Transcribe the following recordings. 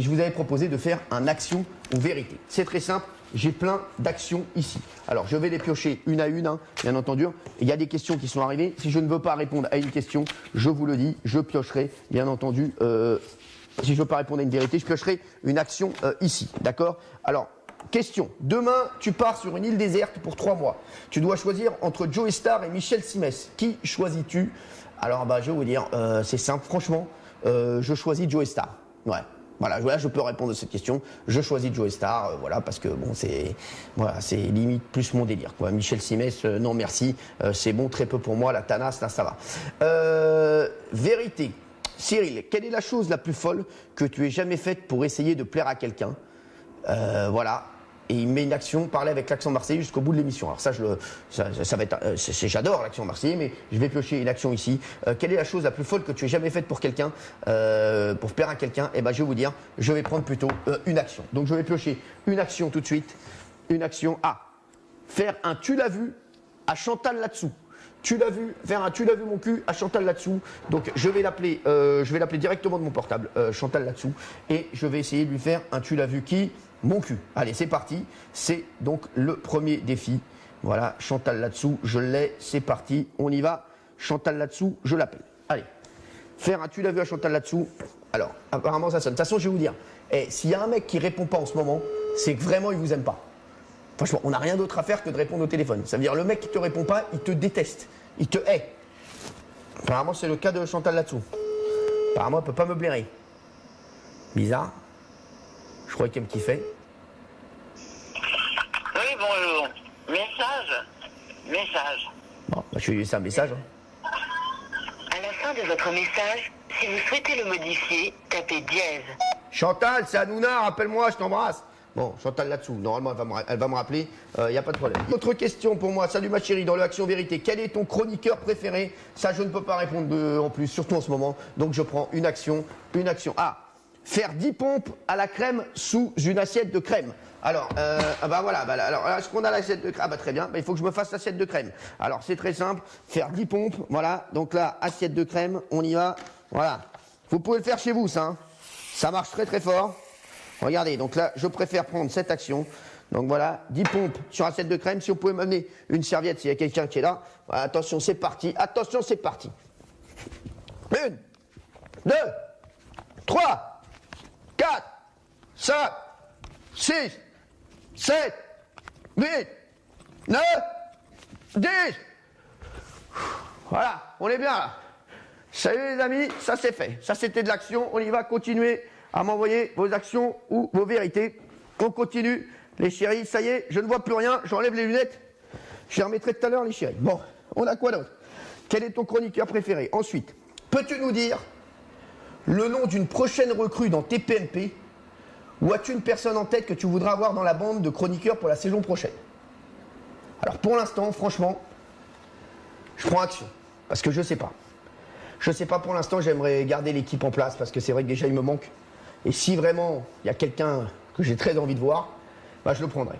Je vous avais proposé de faire un action ou vérité. C'est très simple, j'ai plein d'actions ici. Alors, je vais les piocher une à une, hein, bien entendu. Il y a des questions qui sont arrivées. Si je ne veux pas répondre à une question, je vous le dis, je piocherai, bien entendu, si je ne veux pas répondre à une vérité, je piocherai une action ici. D'accord? Alors, question. Demain, tu pars sur une île déserte pour 3 mois. Tu dois choisir entre Joe Star et Michel Simès. Qui choisis-tu? Alors, bah, je vais vous dire, c'est simple. Franchement, je choisis Joe Star. Ouais. Voilà, je peux répondre à cette question. Je choisis Joe Star, voilà, parce que bon, c'est limite plus mon délire, quoi. Michel Simès, non merci, c'est bon, très peu pour moi. La Thanas, là, ça va. Vérité. Cyril, quelle est la chose la plus folle que tu aies jamais faite pour essayer de plaire à quelqu'un? Voilà. Et il met une action, parler avec l'accent marseillais jusqu'au bout de l'émission. Alors ça, ça va être, j'adore l'accent marseillais, mais je vais piocher une action ici. Quelle est la chose la plus folle que tu aies jamais faite pour quelqu'un, pour plaire à quelqu'un? Eh ben, je vais vous dire, je vais prendre plutôt une action. Donc je vais piocher une action tout de suite. Une action A. Faire un tu l'as vu à Chantal là-dessous. Tu l'as vu, faire un tu l'as vu mon cul à Chantal là-dessous. Donc je vais l'appeler directement de mon portable, Chantal là-dessous, et je vais essayer de lui faire un tu l'as vu qui? Mon cul. Allez, c'est parti. C'est donc le premier défi. Voilà, Chantal là-dessous, je l'ai, c'est parti. On y va. Chantal là-dessous, je l'appelle. Allez. Faire un tu l'as vu à Chantal là-dessous. Alors, apparemment ça sonne. De toute façon, je vais vous dire, s'il y a un mec qui répond pas en ce moment, c'est que vraiment il vous aime pas. Franchement, on n'a rien d'autre à faire que de répondre au téléphone. Ça veut dire le mec qui te répond pas, il te déteste. Il te hait. Apparemment, c'est le cas de Chantal là-dessous. Apparemment, elle peut pas me blairer. Bizarre. Je crois qu'elle me kiffait. Oui, bonjour. Message. Bon, bah, je lui ai laissé un message. Hein. À la fin de votre message, si vous souhaitez le modifier, tapez dièse. Chantal, c'est Hanouna, rappelle-moi, je t'embrasse. Bon, Chantal là-dessous, normalement elle va me rappeler, il n'y a pas de problème. Autre question pour moi, salut ma chérie, dans le Action Vérité, quel est ton chroniqueur préféré? Ça je ne peux pas répondre en plus, surtout en ce moment, donc je prends une action. Ah, faire 10 pompes à la crème sous une assiette de crème. Alors, bah voilà, alors est-ce qu'on a l'assiette de crème? Ah bah très bien, bah, il faut que je me fasse l'assiette de crème. Alors c'est très simple, faire 10 pompes, voilà, donc là, assiette de crème, on y va, voilà. Vous pouvez le faire chez vous ça, hein. Ça marche très très fort. Regardez, donc là, je préfère prendre cette action. Donc voilà, 10 pompes sur assiette de crème. Si vous pouvez m'amener une serviette, s'il y a quelqu'un qui est là. Voilà, attention, c'est parti. Attention, c'est parti. 1, 2, 3, 4, 5, 6, 7, 8, 9, 10. Voilà, on est bien là. Salut les amis, ça c'est fait. Ça c'était de l'action. On y va continuer à m'envoyer vos actions ou vos vérités. On continue, les chéris, ça y est, je ne vois plus rien, j'enlève les lunettes, je les remettrai tout à l'heure les chéris. Bon, on a quoi d'autre? Quel est ton chroniqueur préféré? Ensuite, peux-tu nous dire le nom d'une prochaine recrue dans TPMP, ou as-tu une personne en tête que tu voudras avoir dans la bande de chroniqueurs pour la saison prochaine? Alors pour l'instant, franchement, je prends action, parce que je sais pas. Je sais pas pour l'instant, j'aimerais garder l'équipe en place, parce que c'est vrai que déjà il me manque. Et si vraiment il y a quelqu'un que j'ai très envie de voir, bah je le prendrai.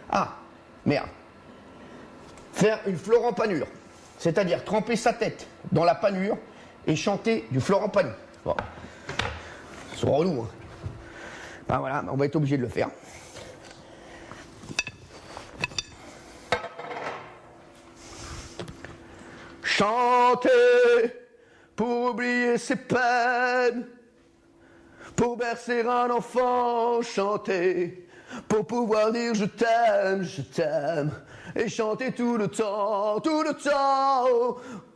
Ah, merde. Faire une Florent Panure. C'est-à-dire tremper sa tête dans la panure et chanter du Florent Pagny. Bon. C'est relou, hein. Ben voilà, on va être obligé de le faire. Chanter pour oublier ses peines. Pour bercer un enfant, chanter, pour pouvoir dire je t'aime, et chanter tout le temps,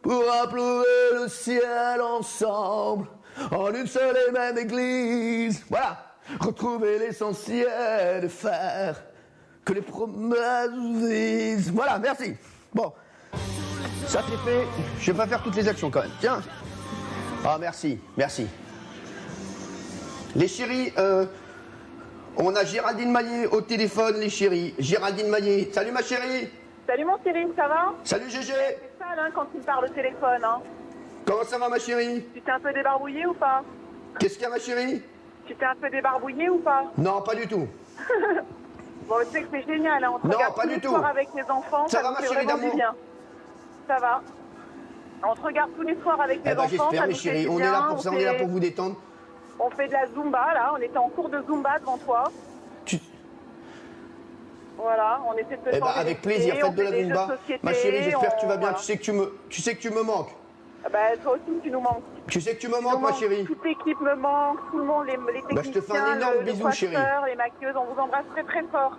pour implorer le ciel ensemble, en une seule et même église. Voilà, retrouver l'essentiel et faire que les promesses visent. Voilà, merci. Bon, ça c'est fait, je vais pas faire toutes les actions quand même, tiens. Ah merci. Les chéris, on a Géraldine Maillet au téléphone, les chéris. Géraldine Maillet, salut ma chérie. Salut mon Cyril, ça va? Salut Gégé. C'est sale hein, quand tu me parles au téléphone. Hein. Comment ça va ma chérie? Tu t'es un peu débarbouillé ou pas? Qu'est-ce qu'il y a ma chérie? Tu t'es un peu débarbouillé ou pas? Non, pas du tout. Bon, tu sais que c'est génial, hein. On te Non, regarde pas tous du les tout. soirs avec les enfants. Ça va nous ma fait chérie vraiment du d'amour? bien. Ça va. On te regarde tous les soirs avec les Eh ben enfants. j'espère ça mes nous fait chéris, du on est bien, là pour ça, on est là pour vous détendre. On fait de la Zumba, là. On était en cours de Zumba devant toi. Tu- Voilà, on essaie de te Eh ben, changer avec les idées, plaisir, on faites de fait la des jeux de Zumba. société, Ma chérie, j'espère que tu vas bien. voilà. Tu sais que tu me manques. Bah, toi aussi, tu nous manques. Tu sais que tu me Tu nous manques, ma manques. chérie. Toute l'équipe me manque, tout le monde, les techniciens, Bah, je te fais un énorme le bisou, chérie. coiffeur, les maquilleuses, on vous embrasse très très fort.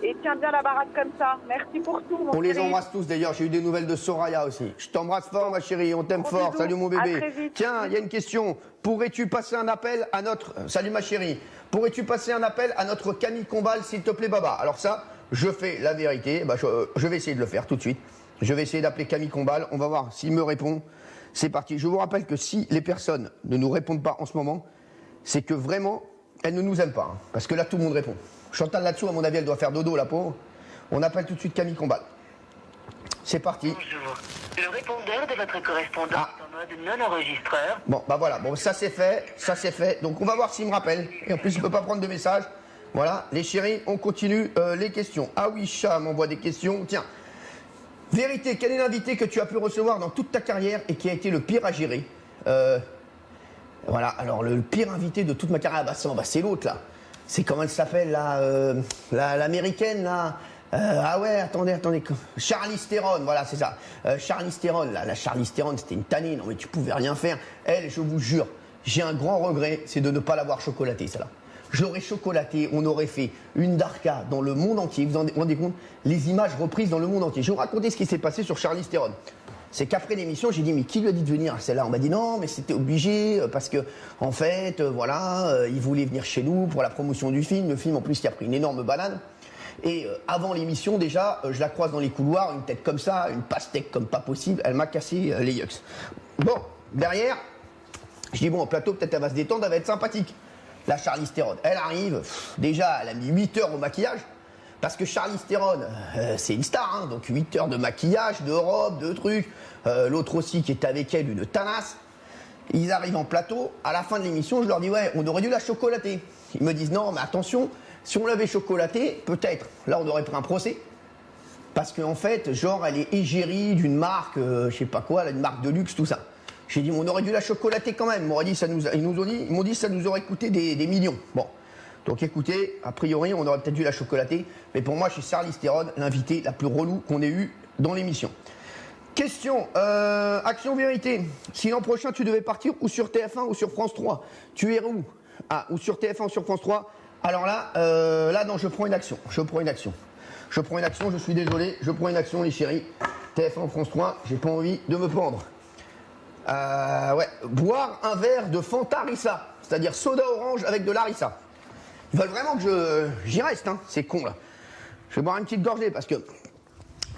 Et tiens bien la baraque comme ça. Merci pour tout, mon On les chéri. embrasse tous d'ailleurs, j'ai eu des nouvelles de Soraya aussi. Je t'embrasse fort ma chérie, on t'aime Gros fort, bisous. salut mon À bébé. très vite. Tiens, il y a une question, pourrais-tu passer un appel à notre... Salut ma chérie, pourrais-tu passer un appel à notre Camille Combal s'il te plaît Baba? Alors ça, je fais la vérité, bah, je vais essayer de le faire tout de suite. Je vais essayer d'appeler Camille Combal, on va voir s'il me répond. C'est parti, je vous rappelle que si les personnes ne nous répondent pas en ce moment, c'est que vraiment, elles ne nous aiment pas. Hein, parce que là, tout le monde répond. Chantal là-dessous, à mon avis, elle doit faire dodo, la pauvre. On appelle tout de suite Camille Combal. C'est parti. Bonjour. Le répondeur de votre correspondant Ah. est en mode non enregistreur. Bon, bah voilà, bon, ça c'est fait. Donc on va voir s'il me rappelle. Et en plus, il ne peut pas prendre de message. Voilà, les chéris, on continue les questions. Ah oui, Chat m'envoie des questions. Tiens, vérité, quel est l'invité que tu as pu recevoir dans toute ta carrière et qui a été le pire à gérer? Voilà, alors le pire invité de toute ma carrière, c'est l'autre là. C'est comment elle s'appelle là, l'américaine là. Ah ouais, attendez. Charlize Theron, voilà, c'est ça. Charlize Theron, là, la Charlize Theron, c'était une tannée, non mais tu pouvais rien faire. Elle, je vous jure, j'ai un grand regret, c'est de ne pas l'avoir chocolatée, celle-là. Je l'aurais chocolaté, on aurait fait une darka dans le monde entier. Vous vous rendez compte? Les images reprises dans le monde entier. Je vais vous raconter ce qui s'est passé sur Charlize Theron. C'est qu'après l'émission, j'ai dit, mais qui lui a dit de venir celle-là? On m'a dit non, mais c'était obligé, parce que, en fait, il voulait venir chez nous pour la promotion du film. Le film, en plus, qui a pris une énorme banane. Et avant l'émission, déjà, je la croise dans les couloirs, une tête comme ça, une pastèque comme pas possible. Elle m'a cassé les yucks. Bon, derrière, je dis, bon, au plateau, peut-être elle va se détendre, elle va être sympathique. La Charlize Theron, elle arrive, déjà, elle a mis 8 heures au maquillage. Parce que Charlize Theron, c'est une star, hein, donc 8 heures de maquillage, de robe, de trucs. L'autre aussi qui est avec elle, une tanasse. Ils arrivent en plateau, à la fin de l'émission, je leur dis, ouais, on aurait dû la chocolater. Ils me disent, non, mais attention, si on l'avait chocolatée, peut-être, là on aurait pris un procès. Parce qu'en fait, genre, elle est égérie d'une marque, je sais pas quoi, une marque de luxe, tout ça. J'ai dit, on aurait dû la chocolater quand même. Ils m'ont dit, ça nous aurait coûté des millions. Bon. Donc écoutez, a priori, on aurait peut-être dû la chocolater. Mais pour moi, je suis Charlize Theron, l'invité la plus relou qu'on ait eu dans l'émission. Question, action vérité. Si l'an prochain, tu devais partir ou sur TF1 ou sur France 3, tu irais où? Ah, ou sur TF1 ou sur France 3. Alors là, non, je prends une action. Je suis désolé, je prends une action, les chéris. TF1 ou France 3, j'ai pas envie de me pendre. Ouais, boire un verre de Fanta Rissa, c'est-à-dire soda orange avec de l'harissa. Ils veulent vraiment que j'y reste, hein, c'est con là. Je vais boire une petite gorgée parce que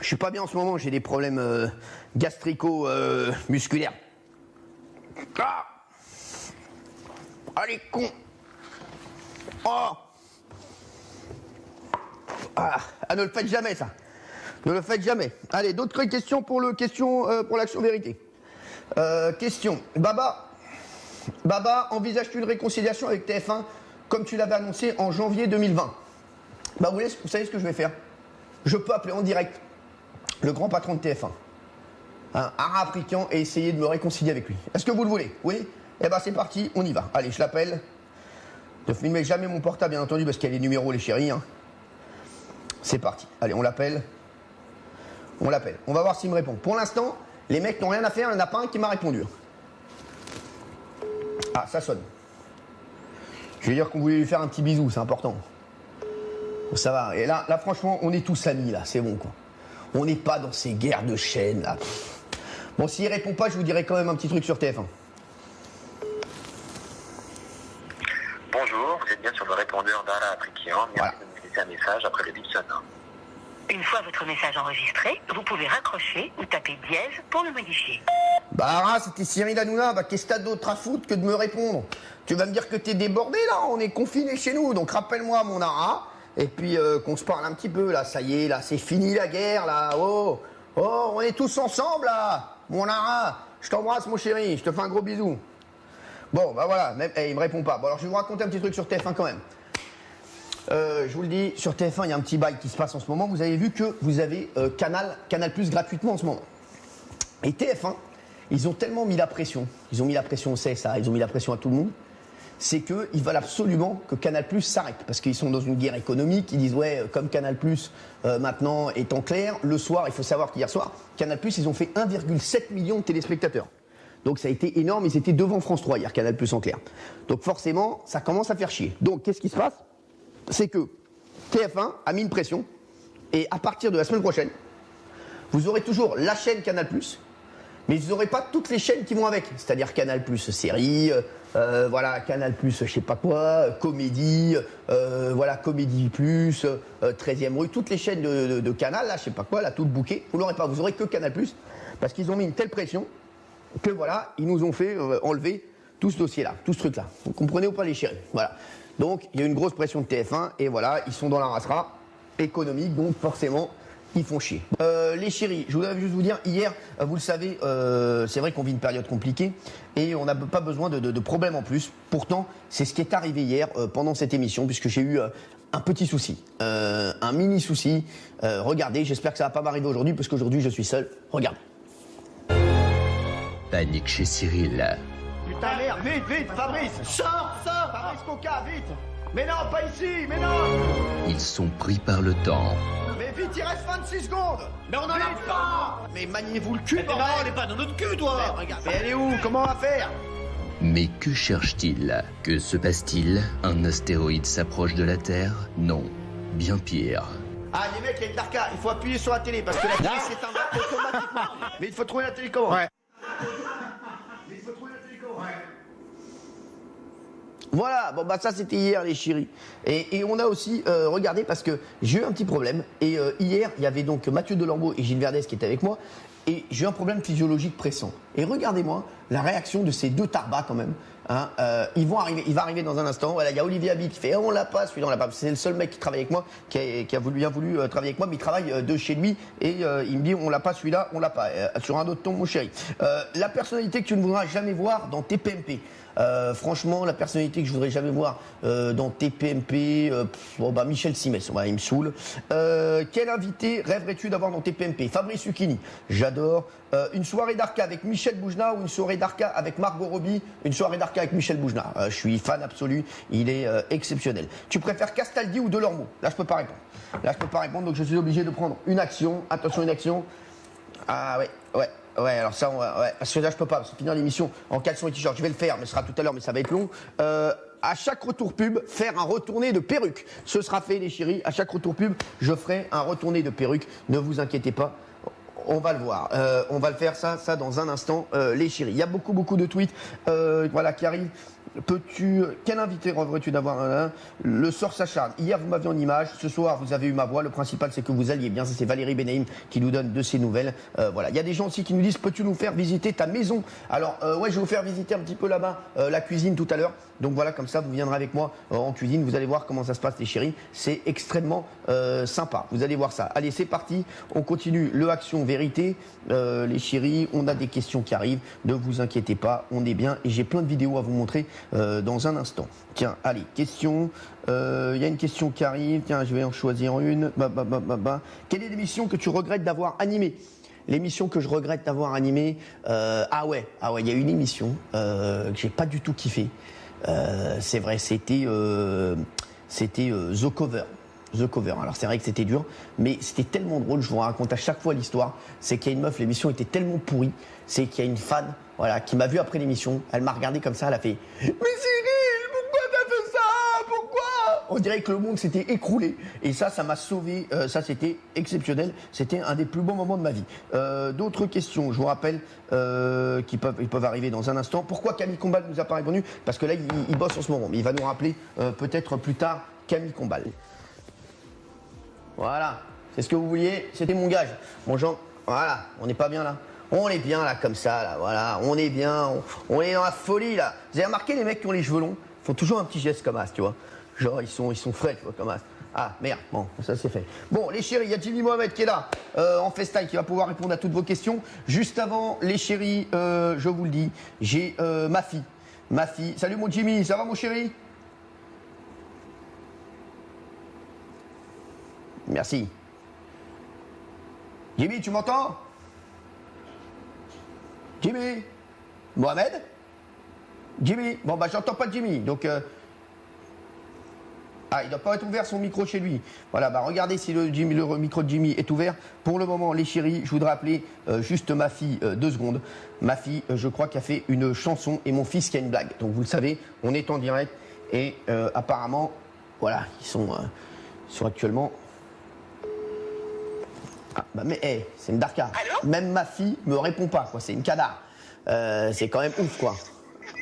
je suis pas bien en ce moment, j'ai des problèmes gastrico-musculaires. Ah, allez, con. Oh. Ah, ne le faites jamais ça. Ne le faites jamais. Allez, d'autres questions pour l'action vérité. Question. Baba, envisages-tu une réconciliation avec TF1 comme tu l'avais annoncé en janvier 2020? Bah vous savez ce que je vais faire? Je peux appeler en direct le grand patron de TF1, Ara African, et essayer de me réconcilier avec lui. Est-ce que vous le voulez? Oui? Eh ben c'est parti, on y va. Allez, je l'appelle. Ne filmez jamais mon portable, bien entendu, parce qu'il y a les numéros, les chéris. Hein. C'est parti. Allez, on l'appelle. On va voir s'il me répond. Pour l'instant, les mecs n'ont rien à faire, il n'y en a pas un qui m'a répondu. Ah, ça sonne. Je vais dire qu'on voulait lui faire un petit bisou, c'est important. Ça va. Et là, franchement, on est tous amis, là, c'est bon, quoi. On n'est pas dans ces guerres de chaînes, là. Bon, s'il répond pas, je vous dirai quand même un petit truc sur TF1. Bonjour, vous êtes bien sur le répondeur d'Ara African. Merci Voilà. de me laisser un message après le bip sonore. Une fois votre message enregistré, vous pouvez raccrocher ou taper dièse pour le modifier. Bah, Ara, c'était Cyril Hanouna, bah, qu'est-ce que t'as d'autre à foutre que de me répondre? Tu vas me dire que t'es débordé, là, on est confinés chez nous, donc rappelle-moi, mon Ara, et puis qu'on se parle un petit peu, là, ça y est, là, c'est fini la guerre, là, oh, on est tous ensemble, là, mon Ara, je t'embrasse, mon chéri, je te fais un gros bisou. Bon, bah voilà, il me répond pas. Bon, alors je vais vous raconter un petit truc sur TF1 quand même. Je vous le dis, sur TF1, il y a un petit bail qui se passe en ce moment. Vous avez vu que vous avez Canal Plus gratuitement en ce moment. Et TF1, ils ont tellement mis la pression. Ils ont mis la pression au CSA, ils ont mis la pression à tout le monde. c'est qu'ils veulent absolument que Canal+ s'arrête. Parce qu'ils sont dans une guerre économique, ils disent ouais, comme Canal+ maintenant est en clair, le soir, il faut savoir qu'hier soir, Canal+, ils ont fait 1,7 million de téléspectateurs. Donc ça a été énorme, ils étaient devant France 3 hier, Canal+ en clair. Donc forcément, ça commence à faire chier. Donc qu'est-ce qui se passe? C'est que TF1 a mis une pression, et à partir de la semaine prochaine, vous aurez toujours la chaîne Canal+, mais vous n'aurez pas toutes les chaînes qui vont avec. C'est-à-dire Canal+ série, voilà, Canal+, je sais pas quoi, comédie, voilà, Comédie+, 13e rue, toutes les chaînes de Canal, là, je sais pas quoi, là, tout le bouquet, vous l'aurez pas, vous aurez que Canal+, parce qu'ils ont mis une telle pression que voilà, ils nous ont fait enlever tout ce dossier-là, tout ce truc-là. Vous comprenez ou pas les chéris? Voilà. Donc, il y a une grosse pression de TF1, et voilà, ils sont dans la racera économique, donc forcément, ils font chier. Les chéris, je voudrais juste vous dire, hier, vous le savez, c'est vrai qu'on vit une période compliquée et on n'a pas besoin de problèmes en plus. Pourtant, c'est ce qui est arrivé hier pendant cette émission, puisque j'ai eu un petit souci, un mini souci. Regardez, j'espère que ça va pas m'arriver aujourd'hui, parce qu'aujourd'hui, je suis seul. Regardez. Panique chez Cyril. Putain, merde, vite, Fabrice, sors, Fabrice Coca, vite. Mais non, pas ici, mais non. Ils sont pris par le temps. Mais vite, il reste 26 secondes. Mais on en a pas. Mais maniez-vous le cul, bordel. Elle est pas dans notre cul, toi. Mais regarde, mais elle est où? Comment on va faire? Mais que cherche-t-il? Que se passe-t-il? Un astéroïde s'approche de la Terre? Non, bien pire. Ah, les mecs, il y a une darka, il faut appuyer sur la télé, parce que la télé s'éteint automatiquement. Mais il faut trouver la télécommande. Ouais. Mais il faut trouver la télécommande. Ouais. Voilà, bon bah ça c'était hier les chéris. Et on a aussi regardé parce que j'ai eu un petit problème. Et hier, il y avait donc Mathieu Delambeau et Gilles Verdez qui étaient avec moi. Et j'ai eu un problème physiologique pressant. Et regardez-moi la réaction de ces deux tarbas quand même. Hein, il va arriver dans un instant. Voilà, il y a Olivier Habib qui fait on l'a pas, celui-là on l'a pas. C'est le seul mec qui travaille avec moi, qui a bien voulu travailler avec moi, mais il travaille de chez lui et il me dit on l'a pas, celui-là on l'a pas. Sur un autre ton, mon chéri. La personnalité que tu ne voudras jamais voir dans TPMP. Franchement, la personnalité que je voudrais jamais voir dans TPMP, bon bah Michel Simès, il me saoule. Quel invité rêverais-tu d'avoir dans TPMP? Fabrice Lucchini, j'adore. Une soirée d'Arca avec Michel Boujna ou une soirée d'Arca avec Margot Robbie? Une soirée d'Arca avec Michel Boujna. Je suis fan absolu, il est exceptionnel. Tu préfères Castaldi ou Delormeau? Là, je peux pas répondre. Donc je suis obligé de prendre une action. Attention, une action. Ah ouais, alors ça, ouais, parce que là, je peux pas, parce que finir l'émission en caleçon et t-shirt, je vais le faire, mais ce sera tout à l'heure, mais ça va être long. À chaque retour pub, faire un retourné de perruque. Ce sera fait, les chéris. À chaque retour pub, je ferai un retourné de perruque. Ne vous inquiétez pas. On va le voir. On va le faire, ça dans un instant, les chéris. Il y a beaucoup de tweets voilà, qui arrivent. Quel invité rêverais-tu d'avoir? Le sort s'acharne. Hier, vous m'aviez en image. Ce soir, vous avez eu ma voix. Le principal, c'est que vous alliez bien. Ça, c'est Valérie Benaïm qui nous donne de ses nouvelles. Voilà. Il y a des gens aussi qui nous disent peux-tu nous faire visiter ta maison? Alors, ouais, je vais vous faire visiter un petit peu là-bas la cuisine tout à l'heure. Donc voilà, comme ça, vous viendrez avec moi en cuisine. Vous allez voir comment ça se passe, les chéris. C'est extrêmement sympa. Vous allez voir ça. Allez, c'est parti. On continue le Action Vérité. Les chéris, on a des questions qui arrivent. Ne vous inquiétez pas, on est bien. Et j'ai plein de vidéos à vous montrer dans un instant. Tiens, allez, question. Il y a une question qui arrive. Tiens, je vais en choisir une. Quelle est l'émission que tu regrettes d'avoir animée? L'émission que je regrette d'avoir animée, ah ouais, il y a une émission que j'ai pas du tout kiffé. C'est vrai, c'était The Cover. The Cover. Alors c'est vrai que c'était dur, mais c'était tellement drôle. Je vous raconte à chaque fois l'histoire. C'est qu'il y a une meuf, l'émission était tellement pourrie. C'est qu'il y a une fan, voilà, qui m'a vu après l'émission. Elle m'a regardé comme ça, elle a fait « Mais Cyril, pourquoi t'as fait ça? Pourquoi ?» On dirait que le monde s'était écroulé. Et ça m'a sauvé. Ça, c'était exceptionnel. C'était un des plus beaux moments de ma vie. D'autres questions, je vous rappelle, ils peuvent arriver dans un instant. Pourquoi Camille Combal ne nous a pas répondu? Parce que là, il bosse en ce moment. Mais il va nous rappeler peut-être plus tard Camille Combal. Voilà, c'est ce que vous vouliez, c'était mon gage. Bon Jean, voilà, on n'est pas bien là. On est bien là comme ça, là, voilà, on est bien, on est dans la folie là. Vous avez remarqué les mecs qui ont les cheveux longs, font toujours un petit geste comme as, tu vois. Genre ils sont frais, tu vois, comme as. Ah merde, bon, ça c'est fait. Bon les chéris, il y a Jimmy Mohamed qui est là, en FaceTime, qui va pouvoir répondre à toutes vos questions. Juste avant, les chéris, je vous le dis, j'ai ma fille. Salut mon Jimmy, ça va mon chéri? Merci. Jimmy, tu m'entends? Jimmy? Mohamed? Jimmy. Bon, bah, j'entends pas Jimmy. Donc, ah, il doit pas être ouvert son micro chez lui. Voilà, bah, regardez si le micro de Jimmy est ouvert. Pour le moment, les chéris, je voudrais appeler juste ma fille 2 secondes. Ma fille, je crois, qui a fait une chanson et mon fils qui a une blague. Donc, vous le savez, on est en direct et apparemment, voilà, ils sont actuellement. Ah, bah, mais hey, c'est une darka. Allô? Même ma fille me répond pas, quoi. C'est une cadar. C'est quand même ouf, quoi.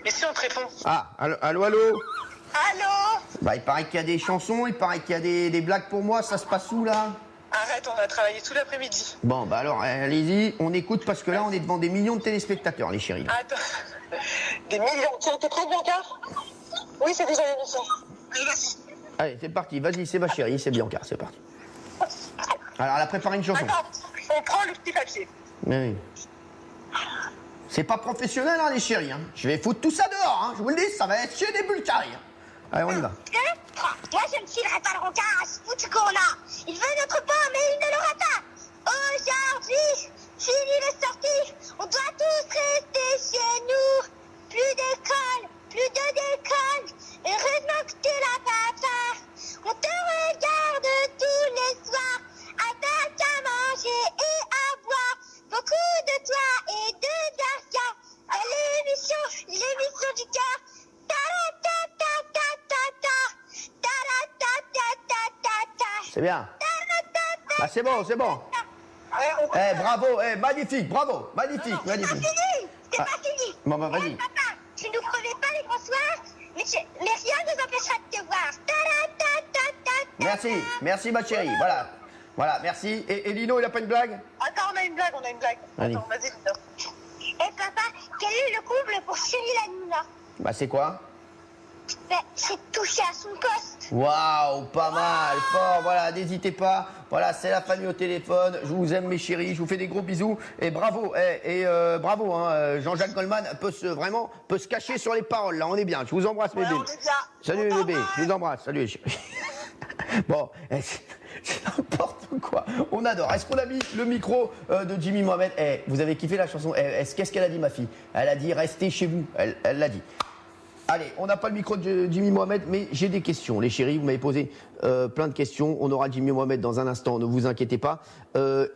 Mais si on te répond. Ah, allô, allô, allô? Allô? Bah, il paraît qu'il y a des chansons, il paraît qu'il y a des blagues pour moi. Ça se passe où, là? Arrête, on a travaillé tout l'après-midi. Bon, bah alors, allez-y, on écoute parce que là, on est devant des millions de téléspectateurs, les chéris. Attends. Des millions. Tiens, t'es prête, Bianca? Oui, c'est déjà l'émission. Allez, vas-y. Allez, c'est parti, vas-y, c'est ma chérie, c'est Bianca, c'est parti. Alors, elle a préparé une chanson. Attends, on prend le petit papier. Oui. C'est pas professionnel, hein, les chéris. Hein. Je vais foutre tout ça dehors, hein. Je vous le dis, ça va être chez des bulgaries. Hein. Allez, on y va. 2, 3. Moi, je ne filerai pas le rencard à ce foutu con-là. Il veut notre pain, mais il ne l'aura pas. Aujourd'hui, fini les sorties. On doit tous rester chez nous. Plus d'école, plus de déconne. Heureusement que tu l'as papa. On te regarde tous les soirs. Avec à manger et à boire. Beaucoup de toi et de Darka. À l'émission du cœur. C'est bien. Bah, c'est bon, c'est bon. Eh, bravo, eh, magnifique, bravo, magnifique, magnifique. C'est pas fini. Bon, bah, vas-y. Papa, tu nous promets pas les bonsoirs, mais rien ne nous empêchera de te voir. Merci, merci, ma chérie. Voilà, voilà, merci. Et Lino, il a pas une blague? Attends, on a une blague. Allez. Attends, vas-y, Lino. Et papa, quel est le comble pour Cyril Hanouna? Bah, c'est quoi? Ben, c'est toucher à son poste. Waouh, pas mal, fort, voilà, n'hésitez pas. Voilà, c'est la famille au téléphone. Je vous aime, mes chéris, je vous fais des gros bisous. Et bravo, bravo, hein, Jean-Jacques Goldman peut se cacher sur les paroles, là, on est bien. Je vous embrasse, Ouais, bébé. on est bien. Salut, On les bébés, t'embrasse. je vous embrasse, salut, les chéris. Bon, c'est n'importe quoi. On adore. Est-ce qu'on a mis le micro de Jimmy Mohamed? Vous avez kiffé la chanson? Qu'est-ce qu'elle a dit, ma fille? Elle a dit restez chez vous. Elle l'a dit. Allez, on n'a pas le micro de Jimmy Mohamed, mais j'ai des questions. Les chéris, vous m'avez posé plein de questions. On aura Jimmy Mohamed dans un instant, ne vous inquiétez pas.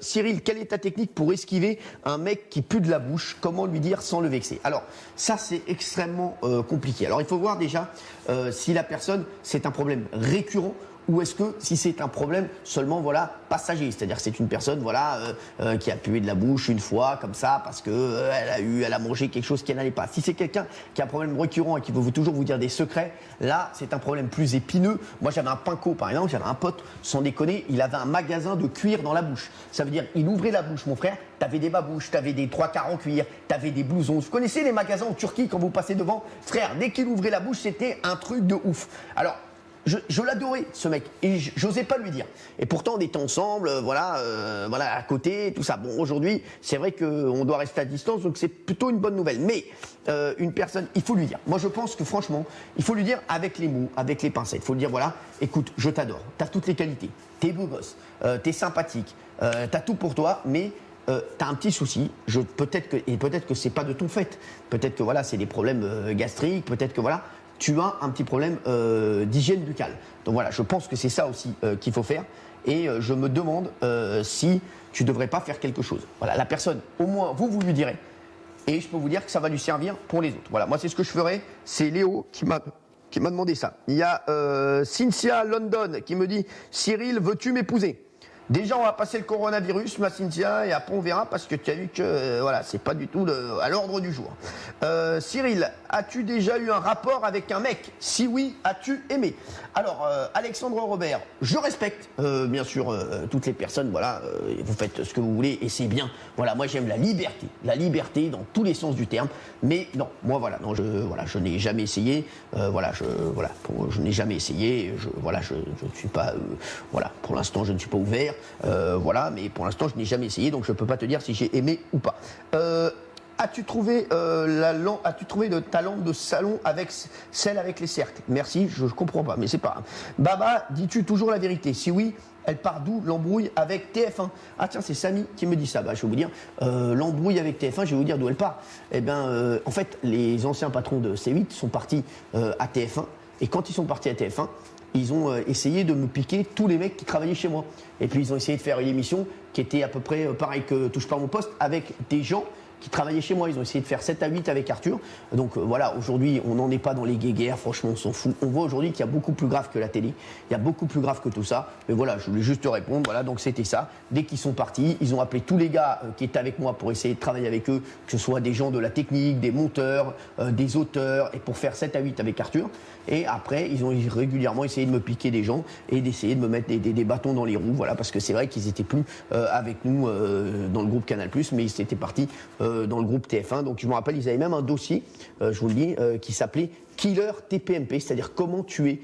Cyril, quelle est ta technique pour esquiver un mec qui pue de la bouche? Comment lui dire sans le vexer? Alors, ça, c'est extrêmement compliqué. Alors, il faut voir déjà si la personne, c'est un problème récurrent ou est-ce que si c'est un problème seulement voilà passager, c'est-à-dire que c'est une personne voilà qui a pué de la bouche une fois comme ça parce que elle a mangé quelque chose qu'elle n'allait pas. Si c'est quelqu'un qui a un problème récurrent et qui veut toujours vous dire des secrets, là c'est un problème plus épineux. Moi j'avais un pinko par exemple, j'avais un pote, sans déconner, il avait un magasin de cuir dans la bouche. Ça veut dire il ouvrait la bouche, mon frère, t'avais des babouches, t'avais des 3/4 en cuir, t'avais des blousons. Vous connaissez les magasins en Turquie quand vous passez devant, frère, dès qu'il ouvrait la bouche c'était un truc de ouf. Alors je l'adorais, ce mec, et j'osais pas lui dire. Et pourtant, on était ensemble, voilà, à côté, tout ça. Bon, aujourd'hui, c'est vrai qu'on doit rester à distance, donc c'est plutôt une bonne nouvelle. Mais une personne, il faut lui dire. Moi, je pense que franchement, il faut lui dire avec les mots, avec les pincettes. Il faut lui dire, voilà, écoute, je t'adore, t'as toutes les qualités, t'es beau gosse, t'es sympathique, t'as tout pour toi, mais t'as un petit souci, peut-être que c'est pas de ton fait, peut-être que voilà, c'est des problèmes gastriques, peut-être que voilà, tu as un petit problème d'hygiène buccale. Donc voilà, je pense que c'est ça aussi qu'il faut faire. Et je me demande si tu ne devrais pas faire quelque chose. Voilà, la personne, au moins, vous lui direz. Et je peux vous dire que ça va lui servir pour les autres. Voilà, moi, c'est ce que je ferai. C'est Léo qui m'a demandé ça. Il y a Cynthia London qui me dit « Cyril, veux-tu m'épouser ?» Déjà, on va passer le coronavirus, ma Cynthia, et après on verra parce que tu as vu que voilà, c'est pas du tout à l'ordre du jour. Cyril, as-tu déjà eu un rapport avec un mec? Si oui, as-tu aimé? Alors, Alexandre Robert, je respecte bien sûr toutes les personnes, voilà, vous faites ce que vous voulez et c'est bien. Voilà, moi j'aime la liberté dans tous les sens du terme. Mais non, moi voilà, non, je n'ai jamais essayé. Je n'ai jamais essayé. Je ne suis pas, voilà, pour l'instant je ne suis pas ouvert. Voilà, mais pour l'instant je n'ai jamais essayé, donc je peux pas te dire si j'ai aimé ou pas. as-tu trouvé ta lampe de salon avec celle avec les cercles? Merci, je comprends pas, mais c'est pas grave. Baba, dis-tu toujours la vérité? Si oui, elle part d'où l'embrouille avec TF1? Ah tiens, c'est Samy qui me dit ça. Bah, je vais vous dire, l'embrouille avec TF1, je vais vous dire d'où elle part. Eh bien, en fait, les anciens patrons de C8 sont partis à TF1. Et quand ils sont partis à TF1, ils ont essayé de me piquer tous les mecs qui travaillaient chez moi. Et puis ils ont essayé de faire une émission qui était à peu près pareil que Touche pas à mon poste, avec des gens qui travaillaient chez moi. Ils ont essayé de faire 7 à 8 avec Arthur. Donc voilà, aujourd'hui, on n'en est pas dans les guéguerres, franchement, on s'en fout. On voit aujourd'hui qu'il y a beaucoup plus grave que la télé. Il y a beaucoup plus grave que tout ça. Mais voilà, je voulais juste te répondre. Voilà, donc c'était ça. Dès qu'ils sont partis, ils ont appelé tous les gars qui étaient avec moi pour essayer de travailler avec eux, que ce soit des gens de la technique, des monteurs, des auteurs, et pour faire 7 à 8 avec Arthur. Et après, ils ont régulièrement essayé de me piquer des gens et d'essayer de me mettre des bâtons dans les roues. Voilà, parce que c'est vrai qu'ils étaient plus avec nous dans le groupe Canal+, mais ils étaient partis dans le groupe TF1. Donc je me rappelle, ils avaient même un dossier, je vous le dis, qui s'appelait Killer TPMP, c'est-à-dire comment tuer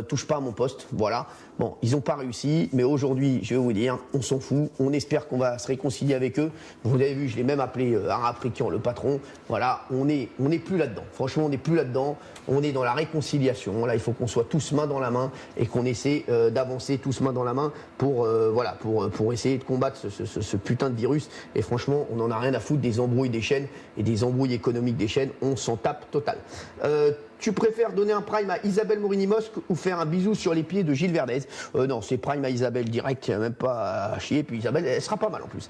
Touche pas à mon poste. Voilà. Bon, ils n'ont pas réussi, mais aujourd'hui, je vais vous dire, on s'en fout. On espère qu'on va se réconcilier avec eux. Vous avez vu, je l'ai même appelé Araprikian, le patron. Voilà, on n'est plus là-dedans. Franchement, on n'est plus là-dedans. On est dans la réconciliation. Là, il faut qu'on soit tous main dans la main et qu'on essaie d'avancer tous main dans la main pour essayer de combattre ce putain de virus. Et franchement, on n'en a rien à foutre des embrouilles des chaînes et des embrouilles économiques des chaînes. On s'en tape total. Tu préfères donner un prime à Isabelle Morini-Mosque ou faire un bisou sur les pieds de Gilles Verdez? Non, c'est prime à Isabelle direct, même pas à chier. Puis Isabelle, elle sera pas mal en plus.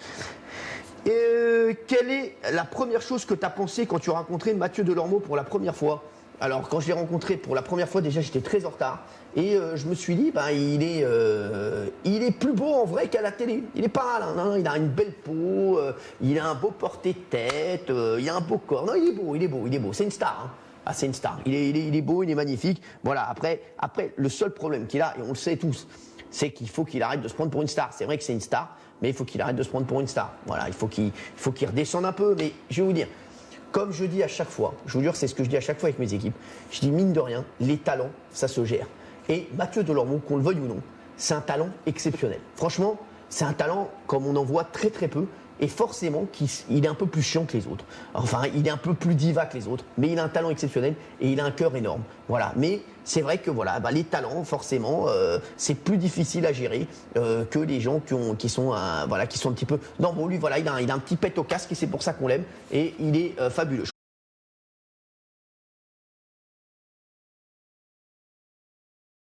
Quelle est la première chose que tu as pensé quand tu as rencontré Mathieu Delormeau pour la première fois? Alors, quand je l'ai rencontré pour la première fois, déjà, j'étais très en retard. Et je me suis dit, il est plus beau en vrai qu'à la télé. Il est pas mal, hein, il a une belle peau, il a un beau porté de tête, il a un beau corps. Non, il est beau. C'est une star, hein. Ah, c'est une star. Il est beau, il est magnifique. Voilà, après, le seul problème qu'il a, et on le sait tous, c'est qu'il faut qu'il arrête de se prendre pour une star. C'est vrai que c'est une star, mais il faut qu'il arrête de se prendre pour une star. Voilà, il faut qu'il redescende un peu. Mais je vais vous dire, comme je dis à chaque fois, je vous jure, c'est ce que je dis à chaque fois avec mes équipes, je dis mine de rien, les talents, ça se gère. Et Mathieu Delormeau, qu'on le veuille ou non, c'est un talent exceptionnel. Franchement, c'est un talent comme on en voit très très peu. Et forcément, il est un peu plus chiant que les autres. Enfin, il est un peu plus diva que les autres, mais il a un talent exceptionnel et il a un cœur énorme. Voilà. Mais c'est vrai que voilà, les talents, forcément, c'est plus difficile à gérer que les gens qui sont un petit peu. Non, bon, lui, voilà, il a un petit pet au casque et c'est pour ça qu'on l'aime et il est fabuleux.